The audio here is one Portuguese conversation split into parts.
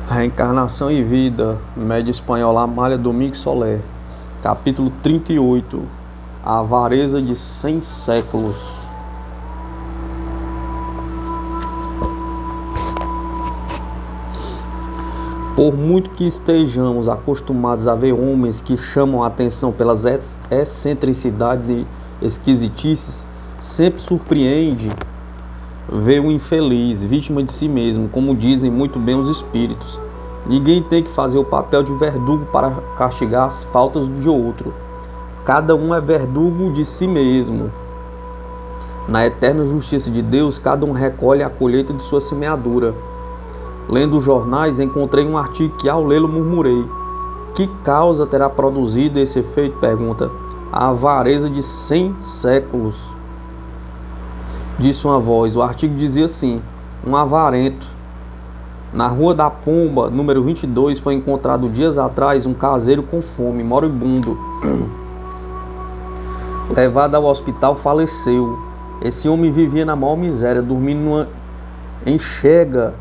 Reencarnação e Vida, média espanhola Amália Domingues Soler, capítulo 38, A Avareza de 100 séculos. Por muito que estejamos acostumados a ver homens que chamam a atenção pelas excentricidades e esquisitices, sempre surpreende ver o infeliz, vítima de si mesmo, como dizem muito bem os espíritos. Ninguém tem que fazer o papel de verdugo para castigar as faltas de outro. Cada um é verdugo de si mesmo. Na eterna justiça de Deus, cada um recolhe a colheita de sua semeadura. Lendo os jornais, encontrei um artigo que, ao lê-lo, murmurei: que causa terá produzido esse efeito? Pergunta. A avareza de 100 séculos. Disse uma voz. O artigo dizia assim: um avarento. Na Rua da Pomba, número 22, foi encontrado dias atrás um caseiro com fome, moribundo. Levado ao hospital, faleceu. Esse homem vivia na maior miséria, dormindo numa enxerga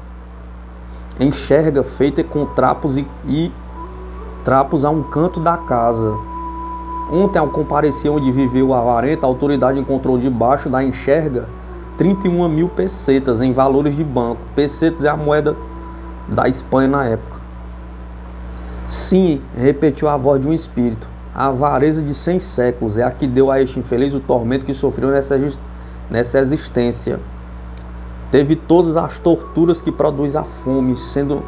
feita com trapos e trapos a um canto da casa. Ontem, ao comparecer onde viveu o avarento, a autoridade encontrou debaixo da enxerga 31 mil pesetas em valores de banco. Pesetas é a moeda da Espanha na época. Sim, repetiu a voz de um espírito, a avareza de 100 séculos é a que deu a este infeliz o tormento que sofreu nessa existência. Teve todas as torturas que produz a fome, sendo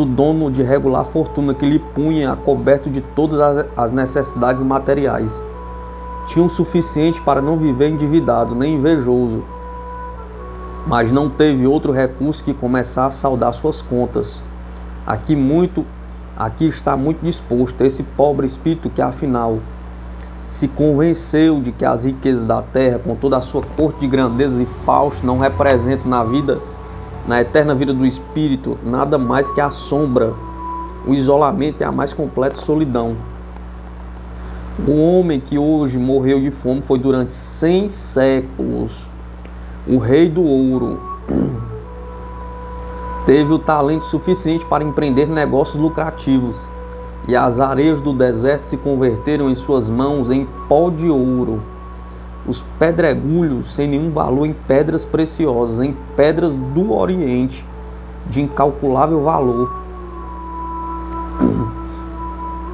dono de regular fortuna que lhe punha coberto de todas as necessidades materiais. Tinha o suficiente para não viver endividado, nem invejoso, mas não teve outro recurso que começar a saldar suas contas. Aqui está muito disposto esse pobre espírito que, afinal, se convenceu de que as riquezas da terra, com toda a sua corte de grandezas e faustos, não representam na eterna vida do espírito, nada mais que a sombra, o isolamento e a mais completa solidão. O homem que hoje morreu de fome foi durante 100 séculos o rei do ouro. Teve o talento suficiente para empreender negócios lucrativos, e as areias do deserto se converteram em suas mãos em pó de ouro. Os pedregulhos sem nenhum valor em pedras preciosas, em pedras do Oriente, de incalculável valor.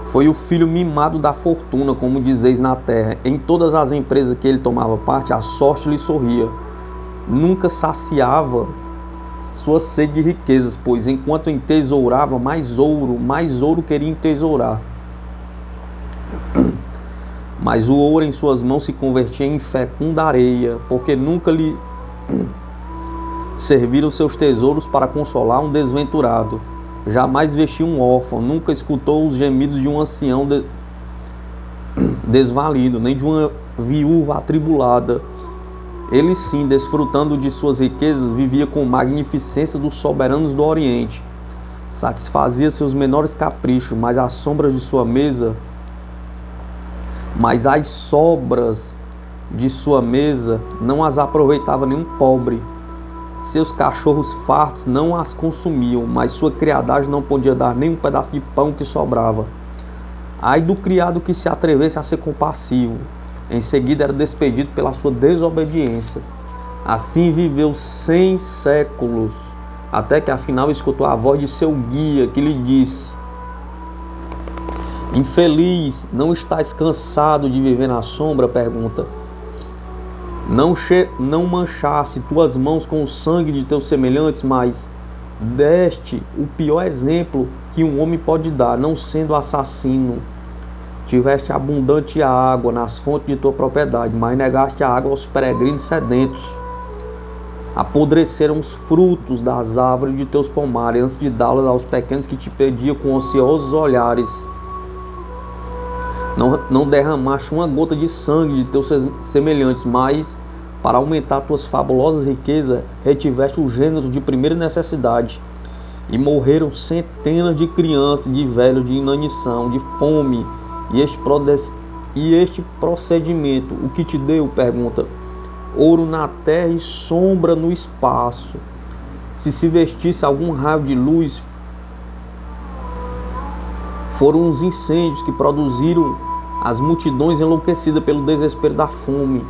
Foi o filho mimado da fortuna, como dizeis na terra. Em todas as empresas que ele tomava parte, a sorte lhe sorria. Nunca saciava sua sede de riquezas, pois enquanto entesourava mais ouro queria entesourar. Mas o ouro em suas mãos se convertia em fecunda areia, porque nunca lhe serviram seus tesouros para consolar um desventurado. Jamais vestiu um órfão, nunca escutou os gemidos de um ancião desvalido, nem de uma viúva atribulada. Ele sim, desfrutando de suas riquezas, vivia com magnificência dos soberanos do Oriente. Satisfazia seus menores caprichos, mas as sobras de sua mesa não as aproveitava nenhum pobre. Seus cachorros fartos não as consumiam, mas sua criadagem não podia dar nem um pedaço de pão que sobrava. Ai do criado que se atrevesse a ser compassivo. Em seguida era despedido pela sua desobediência. Assim viveu 100 séculos, até que afinal escutou a voz de seu guia, que lhe disse: infeliz, não estás cansado de viver na sombra? Pergunta. Não manchaste tuas mãos com o sangue de teus semelhantes, mas deste o pior exemplo que um homem pode dar, não sendo assassino. Tiveste abundante água nas fontes de tua propriedade, mas negaste a água aos peregrinos sedentos. Apodreceram os frutos das árvores de teus pomares, antes de dá-las aos pequenos que te pediam com ociosos olhares. Não derramaste uma gota de sangue de teus semelhantes, mas, para aumentar tuas fabulosas riquezas, retiveste o gênero de primeira necessidade. E morreram centenas de crianças, de velhos, de inanição, de fome. E este procedimento, o que te deu? Pergunta. Ouro na terra e sombra no espaço. Se vestisse algum raio de luz, Foram os incêndios que produziram as multidões enlouquecidas pelo desespero da fome.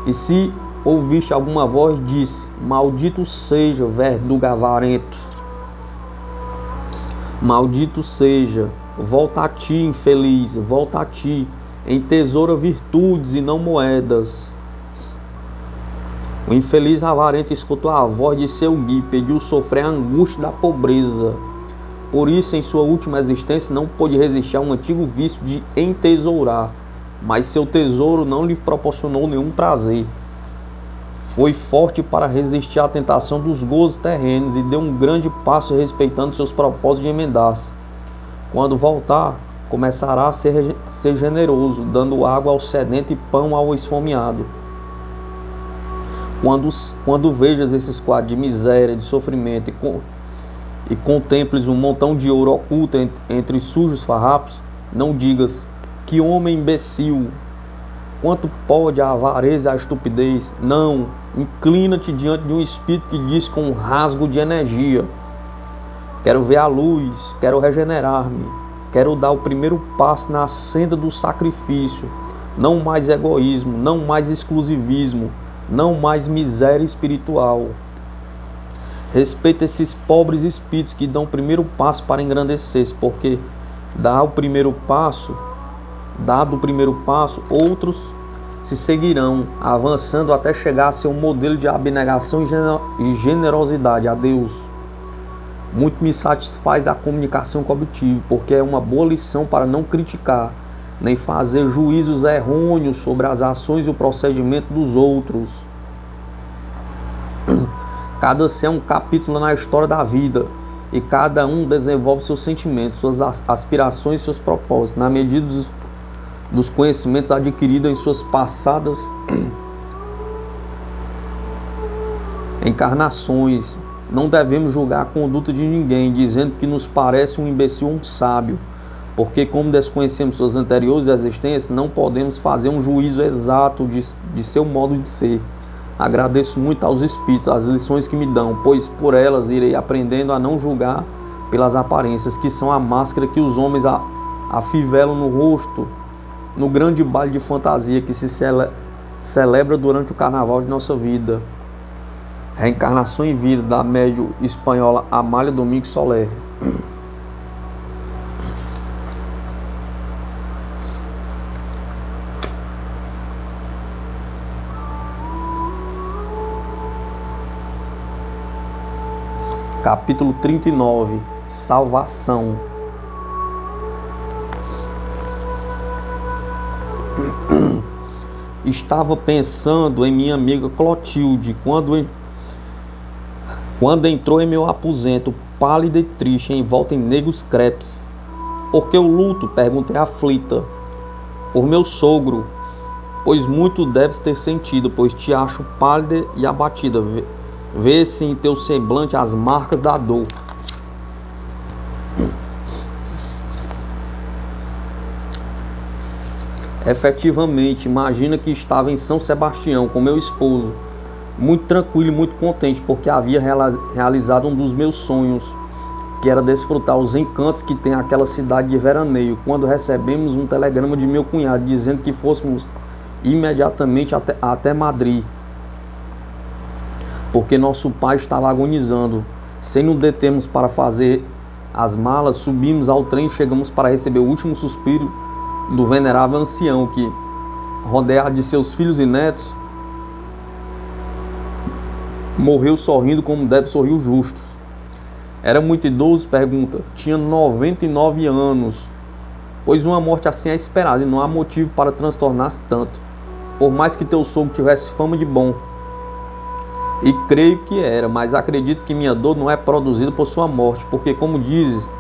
E se ouviste alguma voz, disse: maldito seja, verdugo avarento. Maldito seja, volta a ti, infeliz, volta a ti, entesoura virtudes e não moedas. O infeliz avarento escutou a voz de seu guia, pediu sofrer a angústia da pobreza. Por isso, em sua última existência, não pôde resistir a um antigo vício de entesourar, mas seu tesouro não lhe proporcionou nenhum prazer. Foi forte para resistir à tentação dos gozos terrenos e deu um grande passo respeitando seus propósitos de emendar-se. Quando voltar, começará a ser generoso, dando água ao sedento e pão ao esfomeado. Quando vejas esses quadros de miséria, de sofrimento e contemples um montão de ouro oculto entre os sujos farrapos, não digas: que homem imbecil! Quanto pode a avareza e a estupidez? Não, inclina-te diante de um espírito que diz com um rasgo de energia: quero ver a luz, quero regenerar-me, quero dar o primeiro passo na senda do sacrifício. Não mais egoísmo, não mais exclusivismo, não mais miséria espiritual. Respeita esses pobres espíritos que dão o primeiro passo para engrandecer-se, porque dado o primeiro passo, outros se seguirão, avançando até chegar a ser um modelo de abnegação e generosidade a Deus. Muito me satisfaz a comunicação que obtive, porque é uma boa lição para não criticar, nem fazer juízos errôneos sobre as ações e o procedimento dos outros. Cada ser é um capítulo na história da vida, e cada um desenvolve seus sentimentos, suas aspirações e seus propósitos, na medida dos conhecimentos adquiridos em suas passadas encarnações. Não devemos julgar a conduta de ninguém, dizendo que nos parece um imbecil ou um sábio, porque como desconhecemos suas anteriores existências, não podemos fazer um juízo exato de seu modo de ser. Agradeço muito aos Espíritos as lições que me dão, pois por elas irei aprendendo a não julgar pelas aparências, que são a máscara que os homens afivelam no rosto, no grande baile de fantasia que se celebra durante o carnaval de nossa vida. Reencarnação em Vida, da médium espanhola Amália Domingos Soler. Capítulo 39. Salvação. Estava pensando em minha amiga Clotilde quando entrou em meu aposento, pálida e triste, envolta em negros crepes. Por que o luto? Perguntei aflita. Por meu sogro, pois muito deves ter sentido, pois te acho pálida e abatida. Vê-se em teu semblante as marcas da dor. Efetivamente, imagina que estava em São Sebastião com meu esposo, muito tranquilo e muito contente, porque havia realizado um dos meus sonhos, que era desfrutar os encantos que tem aquela cidade de veraneio, quando recebemos um telegrama de meu cunhado dizendo que fôssemos imediatamente até Madrid, porque nosso pai estava agonizando. Sem nos determos para fazer as malas, subimos ao trem e chegamos para receber o último suspiro do venerável ancião que, rodeado de seus filhos e netos, morreu sorrindo como deve sorrir os justos. Era muito idoso? Pergunta. Tinha 99 anos. Pois uma morte assim é esperada e não há motivo para transtornar-se tanto, por mais que teu sogro tivesse fama de bom. E creio que era, mas acredito que minha dor não é produzida por sua morte, porque, como dizes,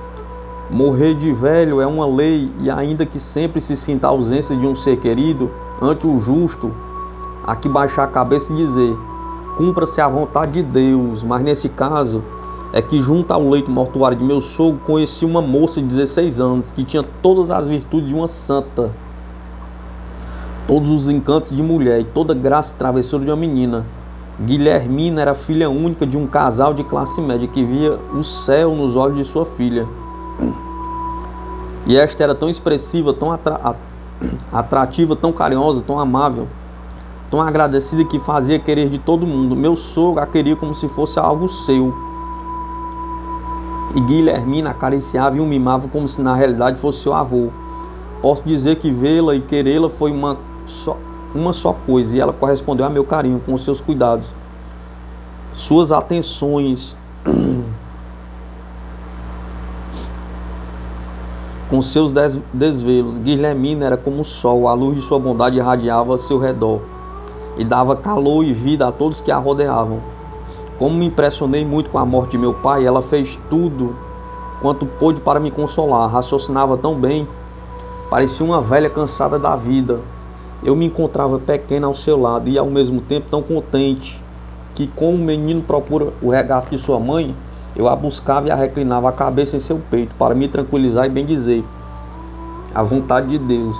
morrer de velho é uma lei, e ainda que sempre se sinta a ausência de um ser querido, ante o justo, há que baixar a cabeça e dizer: cumpra-se a vontade de Deus. Mas nesse caso, é que junto ao leito mortuário de meu sogro, conheci uma moça de 16 anos, que tinha todas as virtudes de uma santa, todos os encantos de mulher, e toda graça e travessura de uma menina. Guilhermina era filha única de um casal de classe média, que via o céu nos olhos de sua filha. E esta era tão expressiva, tão atrativa, tão carinhosa, tão amável, tão agradecida que fazia querer de todo mundo. Meu sogro a queria como se fosse algo seu. E Guilhermina acariciava e o mimava como se na realidade fosse seu avô. Posso dizer que vê-la e querê-la foi uma só coisa, e ela correspondeu a meu carinho com os seus cuidados, suas atenções, com seus desvelos. Guilhermina era como o sol, a luz de sua bondade irradiava a seu redor e dava calor e vida a todos que a rodeavam. Como me impressionei muito com a morte de meu pai, ela fez tudo quanto pôde para me consolar. Raciocinava tão bem, parecia uma velha cansada da vida. Eu me encontrava pequena ao seu lado e ao mesmo tempo tão contente que, como um menino procura o regaço de sua mãe, eu a buscava e a reclinava a cabeça em seu peito para me tranquilizar e bem dizer a vontade de Deus.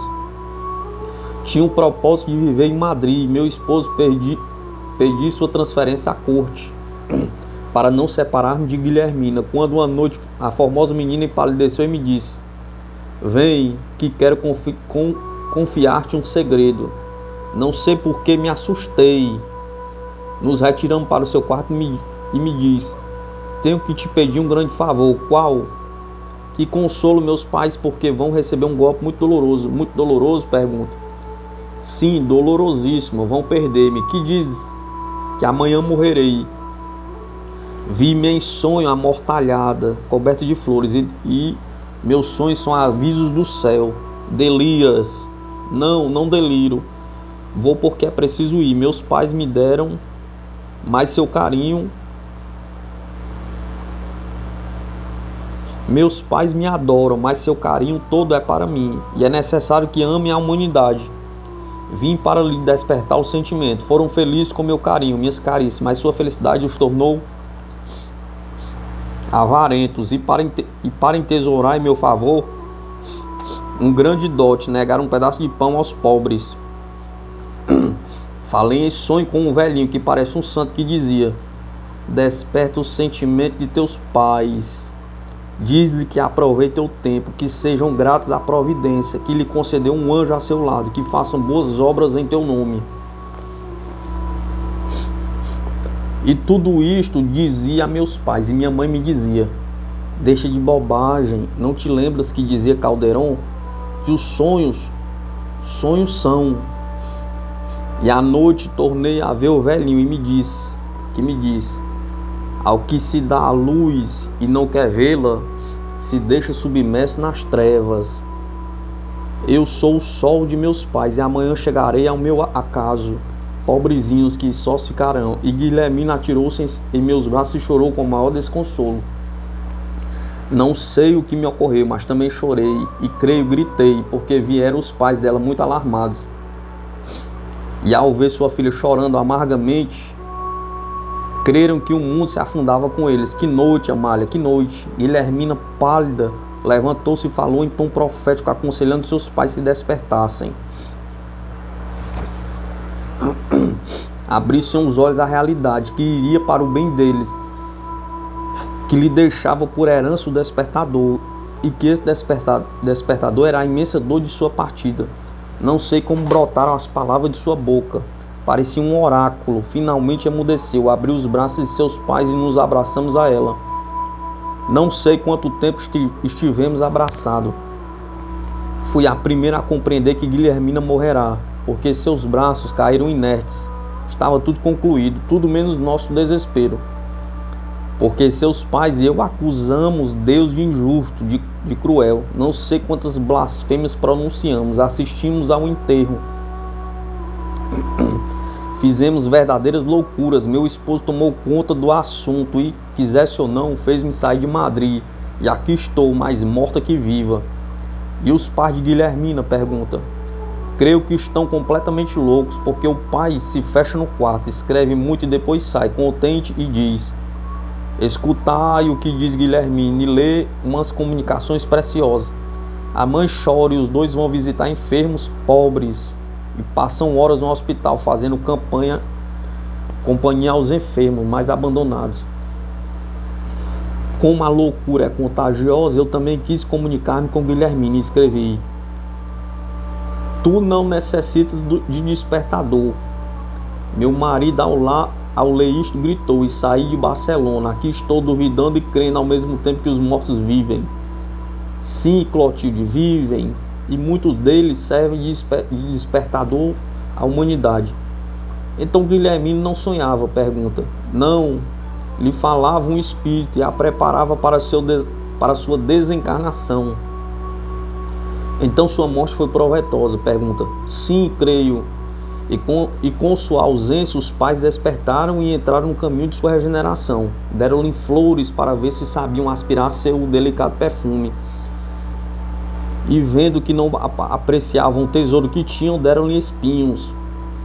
Tinha o propósito de viver em Madrid e meu esposo pedi sua transferência à corte para não separar-me de Guilhermina, quando uma noite a formosa menina empalideceu e me disse: vem, que quero confiar-te um segredo. Não sei por que me assustei. Nos retiramos para o seu quarto e me diz: tenho que te pedir um grande favor. Qual? Que consolo meus pais, porque vão receber um golpe muito doloroso. Muito doloroso? Pergunto. Sim, dolorosíssimo. Vão perder-me. Que dizes? Que amanhã morrerei. Vi-me em sonho amortalhada, coberta de flores, e meus sonhos são avisos do céu. Deliras? Não, não deliro. Vou porque é preciso ir. Meus pais me deram mais seu carinho. Meus pais me adoram, mas seu carinho todo é para mim, e é necessário que ame a humanidade. Vim para lhe despertar o sentimento. Foram felizes com meu carinho, minhas carícias, mas sua felicidade os tornou avarentos, e para entesourar em meu favor um grande dote, negaram um pedaço de pão aos pobres. Falei em sonho com um velhinho que parece um santo, que dizia: desperta o sentimento de teus pais, diz-lhe que aproveite o tempo, que sejam gratos à providência, que lhe concedeu um anjo a seu lado, que façam boas obras em teu nome. E tudo isto dizia a meus pais, e minha mãe me dizia: deixa de bobagem, não te lembras que dizia Calderon, que os sonhos são. E à noite tornei a ver o velhinho e me disse, ao que se dá a luz e não quer vê-la, se deixa submerso nas trevas. Eu sou o sol de meus pais, e amanhã chegarei ao meu acaso. Pobrezinhos que só ficarão. E Guilhermina atirou-se em meus braços e chorou com o maior desconsolo. Não sei o que me ocorreu, mas também chorei, e creio gritei, porque vieram os pais dela muito alarmados. E ao ver sua filha chorando amargamente, creram que o mundo se afundava com eles. Que noite, Amália, que noite! Guilhermina, pálida, levantou-se e falou em tom profético, aconselhando seus pais se despertassem. Abrissem os olhos à realidade, que iria para o bem deles, que lhe deixava por herança o despertador, e que esse despertador era a imensa dor de sua partida. Não sei como brotaram as palavras de sua boca. Parecia um oráculo. Finalmente emudeceu, abriu os braços de seus pais e nos abraçamos a ela. Não sei quanto tempo estivemos abraçados. Fui a primeira a compreender que Guilhermina morrerá, porque seus braços caíram inertes. Estava tudo concluído, tudo menos nosso desespero. Porque seus pais e eu acusamos Deus de injusto, de cruel. Não sei quantas blasfêmias pronunciamos, assistimos ao enterro. Fizemos verdadeiras loucuras. Meu esposo tomou conta do assunto e, quisesse ou não, fez-me sair de Madrid. E aqui estou, mais morta que viva. E os pais de Guilhermina? Pergunta. Creio que estão completamente loucos, porque o pai se fecha no quarto, escreve muito e depois sai, contente, e diz: escutai o que diz Guilhermina, e lê umas comunicações preciosas. A mãe chora e os dois vão visitar enfermos pobres e passam horas no hospital fazendo companhia aos enfermos mais abandonados. Como a loucura é contagiosa, eu também quis comunicar-me com Guilhermina e escrevi: tu não necessitas de despertador. Meu marido, ao ler isto, gritou: e saí de Barcelona. Aqui estou duvidando e crendo ao mesmo tempo que os mortos vivem. Sim, Clotilde, vivem, e muitos deles servem de despertador à humanidade. Então Guilhermino não sonhava? Pergunta. Não, lhe falava um espírito e a preparava para sua desencarnação. Então sua morte foi proveitosa? Pergunta. Sim, creio. E com sua ausência os pais despertaram e entraram no caminho de sua regeneração. Deram-lhe flores para ver se sabiam aspirar seu delicado perfume. E vendo que não apreciavam o tesouro que tinham, deram-lhe espinhos.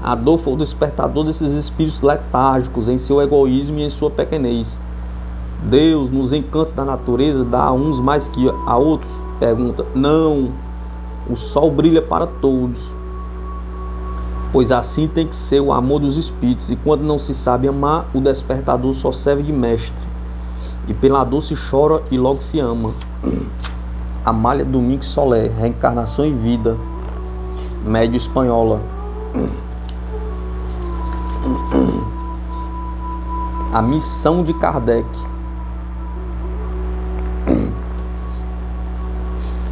A dor foi o despertador desses espíritos letárgicos em seu egoísmo e em sua pequenez. Deus, nos encantos da natureza, dá a uns mais que a outros? Pergunta. Não, o sol brilha para todos. Pois assim tem que ser o amor dos espíritos, e quando não se sabe amar, o despertador só serve de mestre. E pela dor se chora e logo se ama. Amália Domingues Soler, Reencarnação e Vida, Médio Espanhola. A missão de Kardec.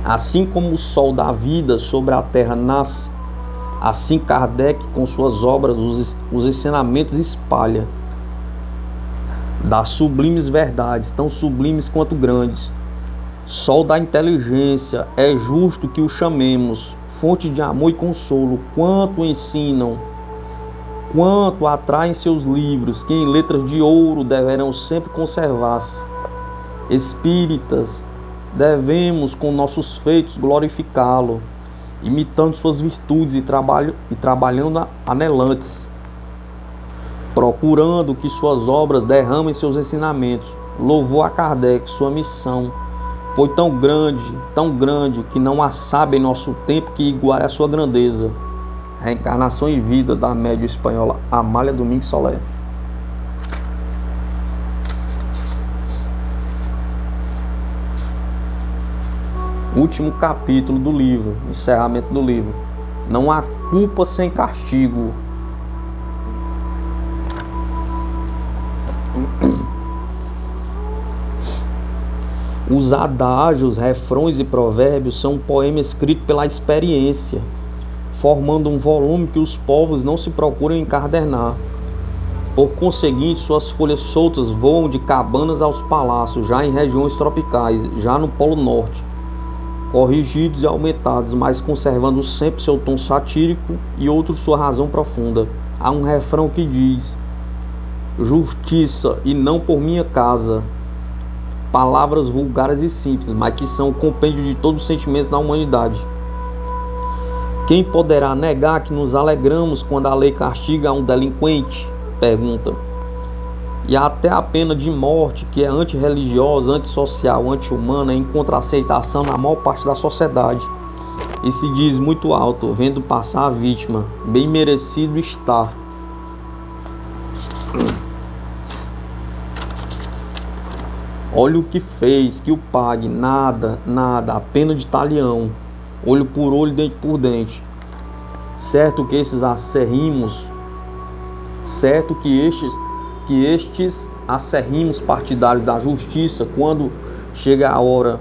Assim como o sol da vida sobre a terra nasce, assim Kardec com suas obras os ensinamentos espalha das sublimes verdades, tão sublimes quanto grandes. Sol da inteligência, é justo que o chamemos, fonte de amor e consolo, quanto ensinam, quanto atraem seus livros, que em letras de ouro deverão sempre conservar-se. Espíritas, devemos com nossos feitos glorificá-lo, imitando suas virtudes e trabalhando anelantes, procurando que suas obras derramem seus ensinamentos. Louvou a Kardec, sua missão foi tão grande, que não há sábio em nosso tempo que iguale a sua grandeza. Reencarnação e Vida, da Médio Espanhola, Amália Domingues Soler. Último capítulo do livro, encerramento do livro. Não há culpa sem castigo. Os adágios, refrões e provérbios são um poema escrito pela experiência, formando um volume que os povos não se procuram encadernar. Por conseguinte, suas folhas soltas voam de cabanas aos palácios, já em regiões tropicais, já no Polo Norte, corrigidos e aumentados, mas conservando sempre seu tom satírico e outro sua razão profunda. Há um refrão que diz: justiça e não por minha casa. Palavras vulgares e simples, mas que são o compêndio de todos os sentimentos da humanidade. Quem poderá negar que nos alegramos quando a lei castiga um delinquente? Pergunta. E até a pena de morte, que é antirreligiosa, antissocial, anti-humana, encontra aceitação na maior parte da sociedade. E se diz muito alto, vendo passar a vítima, bem merecido está. Olha o que fez, que o pague, nada, a pena de talião, olho por olho, dente por dente. Certo que estes acérrimos partidários da justiça, quando chega a hora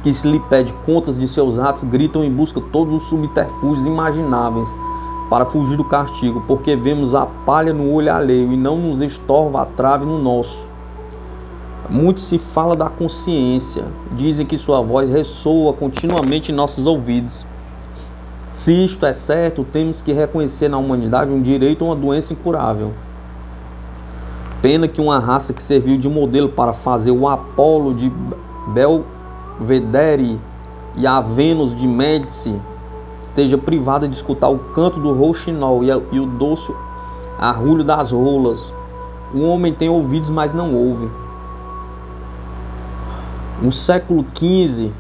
que se lhe pede contas de seus atos, gritam em busca de todos os subterfúgios imagináveis para fugir do castigo, porque vemos a palha no olho alheio e não nos estorva a trave no nosso. Muito se fala da consciência, dizem que sua voz ressoa continuamente em nossos ouvidos. Se isto é certo, temos que reconhecer na humanidade um direito a uma doença incurável. Pena que uma raça que serviu de modelo para fazer o Apolo de Belvedere e a Vênus de Médici esteja privada de escutar o canto do rouxinol e o doce arrulho das rolas. O homem tem ouvidos, mas não ouve. No século XV,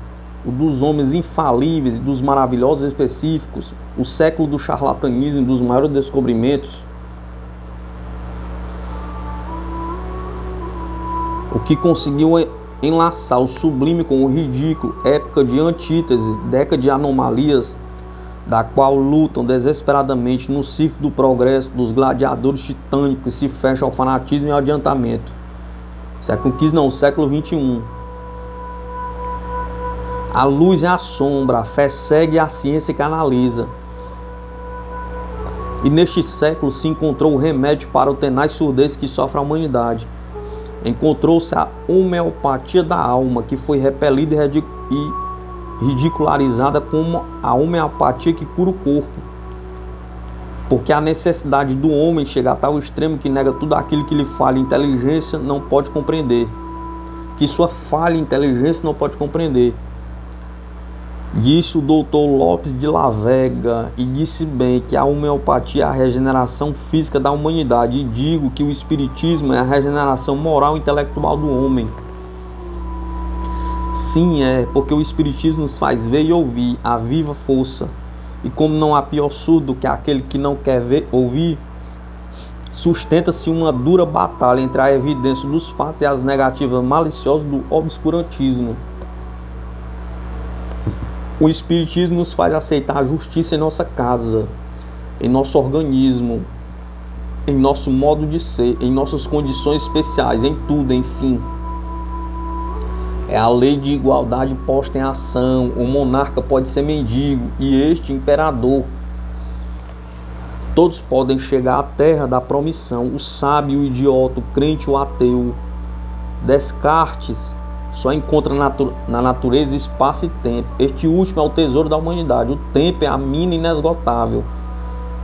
o dos homens infalíveis e dos maravilhosos específicos, o século do charlatanismo e dos maiores descobrimentos, o que conseguiu enlaçar o sublime com o ridículo, época de antíteses, década de anomalias, da qual lutam desesperadamente no circo do progresso dos gladiadores titânicos que se fecham ao fanatismo e ao adiantamento. Século XV não, século XXI. A luz e a sombra, a fé segue a ciência que analisa. E neste século se encontrou o remédio para o tenaz surdez que sofre a humanidade. Encontrou-se a homeopatia da alma, que foi repelida e ridicularizada como a homeopatia que cura o corpo. Porque a necessidade do homem chega a tal extremo que nega tudo aquilo que lhe falha inteligência não pode compreender. Que sua falha inteligência não pode compreender. Disse o doutor Lopes de la Vega, e disse bem que a homeopatia é a regeneração física da humanidade, e digo que o espiritismo é a regeneração moral e intelectual do homem. Sim, porque o espiritismo nos faz ver e ouvir a viva força, e como não há pior surdo que aquele que não quer ver, ouvir, sustenta-se uma dura batalha entre a evidência dos fatos e as negativas maliciosas do obscurantismo. O espiritismo nos faz aceitar a justiça em nossa casa, em nosso organismo, em nosso modo de ser, em nossas condições especiais, em tudo, enfim. É a lei de igualdade posta em ação. O monarca pode ser mendigo e este imperador. Todos podem chegar à terra da promissão, o sábio, o idiota, o crente, o ateu. Descartes só encontra na natureza espaço e tempo. Este último é o tesouro da humanidade. O tempo é a mina inesgotável,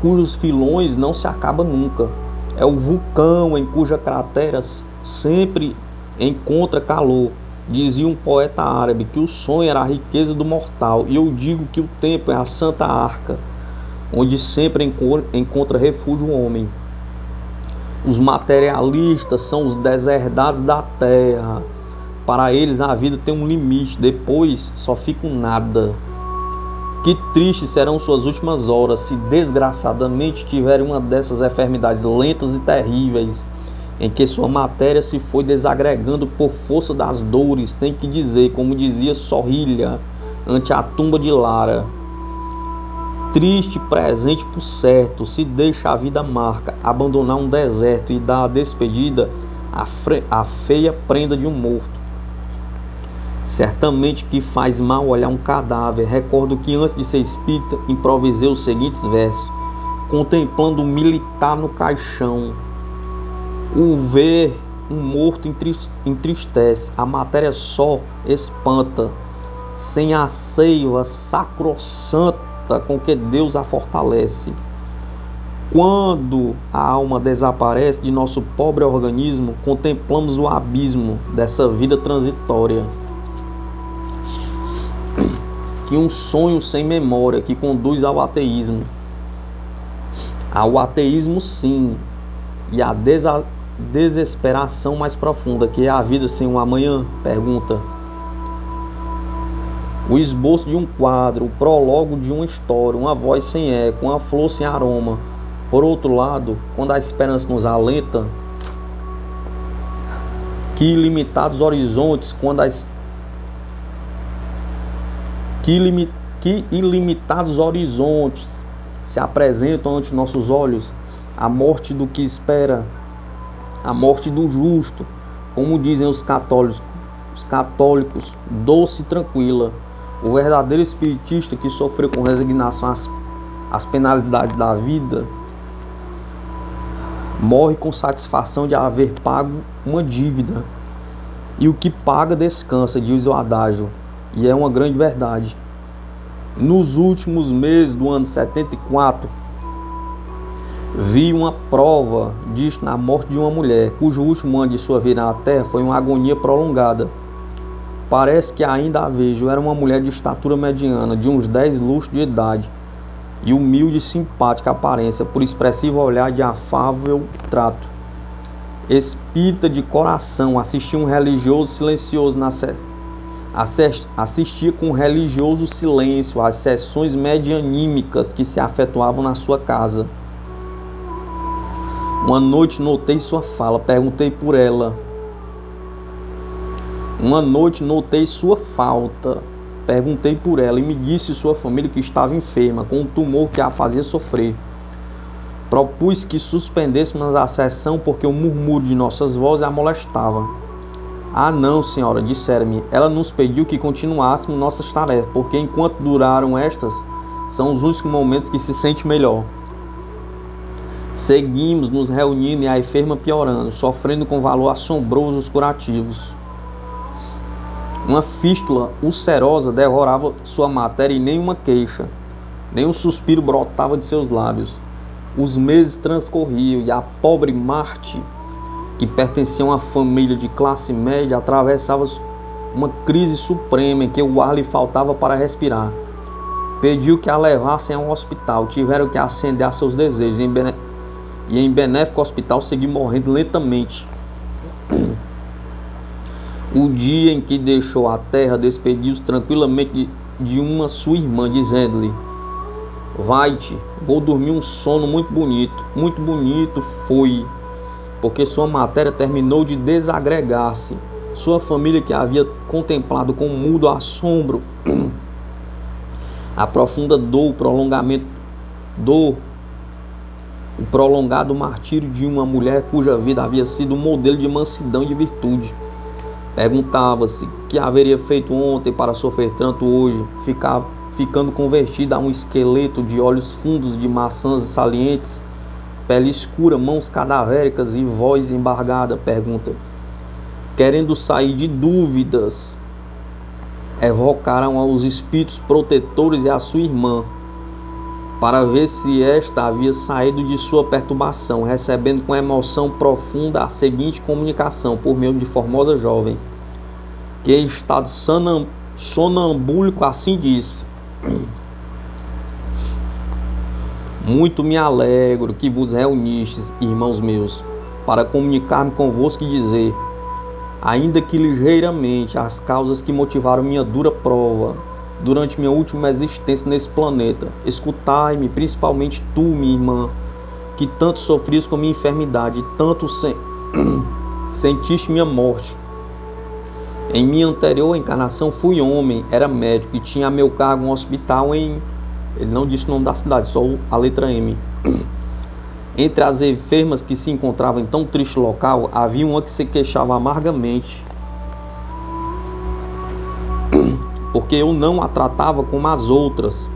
cujos filões não se acabam nunca. É o vulcão em cuja cratera sempre encontra calor. Dizia um poeta árabe que o sonho era a riqueza do mortal. E eu digo que o tempo é a santa arca, onde sempre encontra refúgio o homem. Os materialistas são os deserdados da terra. Para eles a vida tem um limite, depois só fica um nada. Que tristes serão suas últimas horas, se desgraçadamente tiverem uma dessas enfermidades lentas e terríveis, em que sua matéria se foi desagregando por força das dores. Tem que dizer, como dizia Sorrilha, ante a tumba de Lara: triste presente por certo, se deixa a vida marca, abandonar um deserto e dar a despedida à feia prenda de um morto. Certamente que faz mal olhar um cadáver. Recordo que antes de ser espírita improvisei os seguintes versos, contemplando um militar no caixão. O ver um morto entristece, a matéria só espanta, sem a seiva sacrossanta com que Deus a fortalece. Quando a alma desaparece de nosso pobre organismo, contemplamos o abismo dessa vida transitória. Que um sonho sem memória que conduz ao ateísmo. Ao ateísmo, sim, e à desesperação mais profunda, que é a vida sem um amanhã? Pergunta. O esboço de um quadro, o prólogo de uma história, uma voz sem eco, uma flor sem aroma. Por outro lado, quando a esperança nos alenta, que ilimitados horizontes, que ilimitados horizontes se apresentam ante nossos olhos, a morte do que espera, a morte do justo, como dizem os católicos, doce e tranquila. O verdadeiro espiritista que sofreu com resignação as penalidades da vida, morre com satisfação de haver pago uma dívida. E o que paga descansa, diz o adágio. E é uma grande verdade. Nos últimos meses do ano 74, vi uma prova disto na morte de uma mulher, cujo último ano de sua vida na terra foi uma agonia prolongada. Parece que ainda a vejo. Era uma mulher de estatura mediana, de uns 10 lustros de idade, e humilde e simpática aparência, por expressivo olhar de afável trato. Espírita de coração, assistia um religioso silencioso assistia com religioso silêncio às sessões medianímicas que se efetuavam na sua casa. Uma noite notei sua fala, perguntei por ela. Uma noite notei sua falta. Perguntei por ela e me disse sua família que estava enferma, com um tumor que a fazia sofrer. Propus que suspendêssemos a sessão porque o murmúrio de nossas vozes a molestava. Ah não, senhora, disseram-me. Ela nos pediu que continuássemos nossas tarefas, porque enquanto duraram estas, são os únicos momentos que se sente melhor. Seguimos nos reunindo e a enferma piorando, sofrendo com valor assombroso os curativos. Uma fístula ulcerosa devorava sua matéria e nenhuma queixa, nem um suspiro brotava de seus lábios. Os meses transcorriam e a pobre Marte, que pertencia a uma família de classe média, atravessava uma crise suprema em que o ar lhe faltava para respirar. Pediu que a levassem a um hospital, tiveram que acender a seus desejos e em benéfico hospital seguiu morrendo lentamente. O dia em que deixou a terra, despediu-se tranquilamente de uma sua irmã, dizendo-lhe: vai-te, vou dormir um sono muito bonito foi, porque sua matéria terminou de desagregar-se. Sua família, que havia contemplado com mudo assombro a profunda dor, o prolongado martírio de uma mulher cuja vida havia sido um modelo de mansidão e de virtude. Perguntava-se que haveria feito ontem para sofrer tanto hoje, ficando convertida a um esqueleto de olhos fundos de maçãs salientes, pele escura, mãos cadavéricas e voz embargada. Pergunta: querendo sair de dúvidas, evocaram aos espíritos protetores e a sua irmã, para ver se esta havia saído de sua perturbação, recebendo com emoção profunda a seguinte comunicação por meio de formosa jovem, que em estado sonambúlico assim disse: muito me alegro que vos reunistes, irmãos meus, para comunicar-me convosco e dizer, ainda que ligeiramente, as causas que motivaram minha dura prova durante minha última existência nesse planeta. Escutai-me, principalmente tu, minha irmã, que tanto sofrias com minha enfermidade, e tanto sentiste minha morte. Em minha anterior encarnação fui homem, era médico e tinha a meu cargo um hospital em... Ele não disse o nome da cidade, só a letra M. Entre as enfermas que se encontravam em tão triste local, havia uma que se queixava amargamente, porque eu não a tratava como as outras.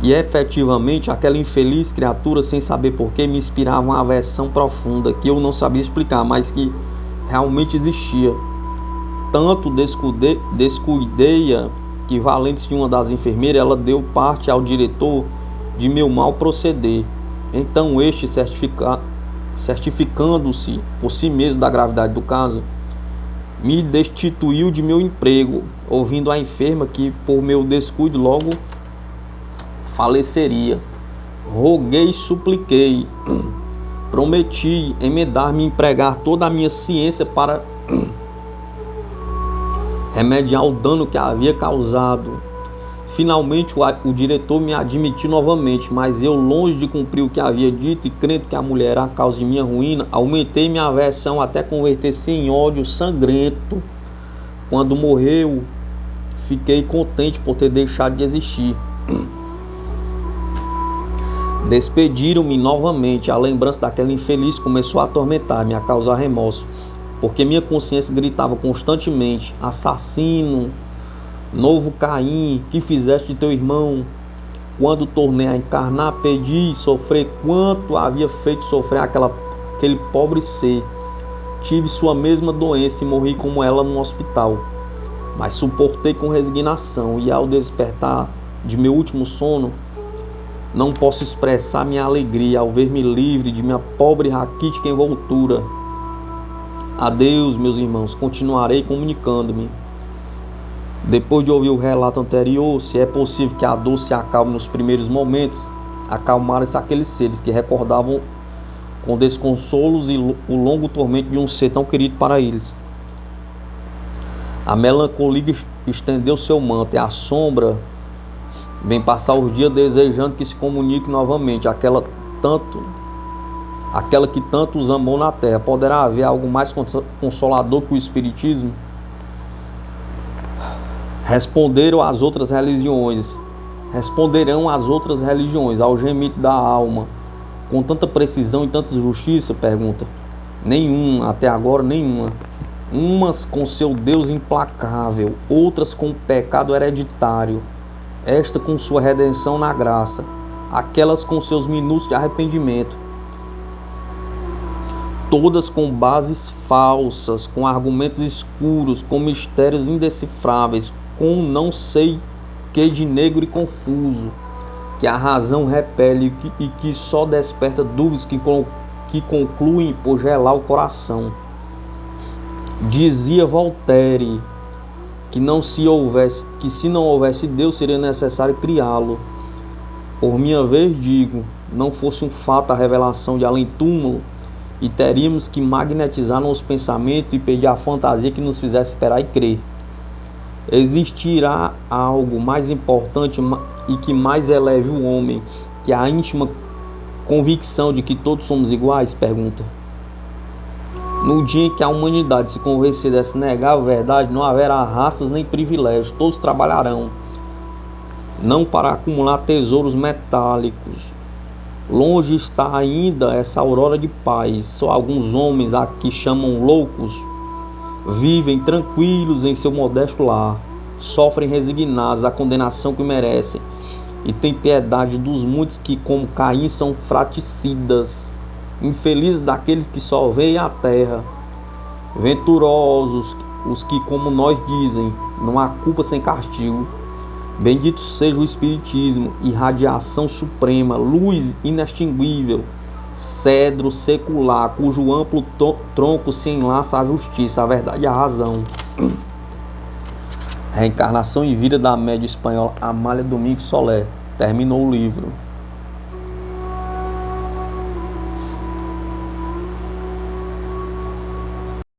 E efetivamente aquela infeliz criatura, sem saber porquê, me inspirava uma aversão profunda que eu não sabia explicar, mas que realmente existia. Tanto descuidei-a que, valente-se de uma das enfermeiras, ela deu parte ao diretor de meu mal proceder. Então este, certificando-se por si mesmo da gravidade do caso, me destituiu de meu emprego, ouvindo a enferma que por meu descuido logo faleceria. Roguei e supliquei, prometi emendar-me, empregar toda a minha ciência para remediar o dano que havia causado. Finalmente o diretor me admitiu novamente, mas eu, longe de cumprir o que havia dito e crendo que a mulher era a causa de minha ruína, aumentei minha aversão até converter-se em ódio sangrento. Quando morreu, fiquei contente por ter deixado de existir. Despediram-me novamente. A lembrança daquela infeliz começou a atormentar-me, a causar remorso, porque minha consciência gritava constantemente: assassino, novo Caim, que fizeste de teu irmão? Quando tornei a encarnar, pedi e sofrer quanto havia feito sofrer aquele pobre ser. Tive sua mesma doença e morri como ela no hospital, mas suportei com resignação, e ao despertar de meu último sono, não posso expressar minha alegria ao ver-me livre de minha pobre raquítica envoltura. Adeus, meus irmãos, continuarei comunicando-me. Depois de ouvir o relato anterior, se é possível que a dor se acalme nos primeiros momentos, acalmaram-se aqueles seres que recordavam com desconsolos e o longo tormento de um ser tão querido para eles. A melancolia estendeu seu manto, e a sombra vem passar os dias desejando que se comunique novamente aquela que tanto os amou na terra. Poderá haver algo mais consolador que o Espiritismo? Responderão as outras religiões ao gemido da alma, com tanta precisão e tanta justiça? Pergunta. Nenhuma, até agora nenhuma. Umas com seu Deus implacável, outras com o pecado hereditário, esta com sua redenção na graça, aquelas com seus minutos de arrependimento, todas com bases falsas, com argumentos escuros, com mistérios indecifráveis, com não sei que de negro e confuso, que a razão repele e que só desperta dúvidas que concluem por gelar o coração. Dizia Voltaire que se não houvesse Deus, seria necessário criá-lo. Por minha vez digo, não fosse um fato a revelação de além-túmulo, e teríamos que magnetizar nosso pensamento e pedir a fantasia que nos fizesse esperar e crer. Existirá algo mais importante e que mais eleve o homem que a íntima convicção de que todos somos iguais? Pergunta. No dia em que a humanidade se convencer dessa negável verdade, não haverá raças nem privilégios, todos trabalharão, não para acumular tesouros metálicos. Longe está ainda essa aurora de paz. Só alguns homens, a que chamam loucos, vivem tranquilos em seu modesto lar, sofrem resignados a condenação que merecem e têm piedade dos muitos que, como Caim, são fratricidas. Infelizes daqueles que só veem a terra. Venturosos os que, como nós dizem, não há culpa sem castigo. Bendito seja o Espiritismo, irradiação suprema, luz inextinguível, cedro secular, cujo amplo tronco se enlaça à justiça, à verdade e à razão. Reencarnação e vida da média espanhola Amália Domingos Soler. Terminou o livro.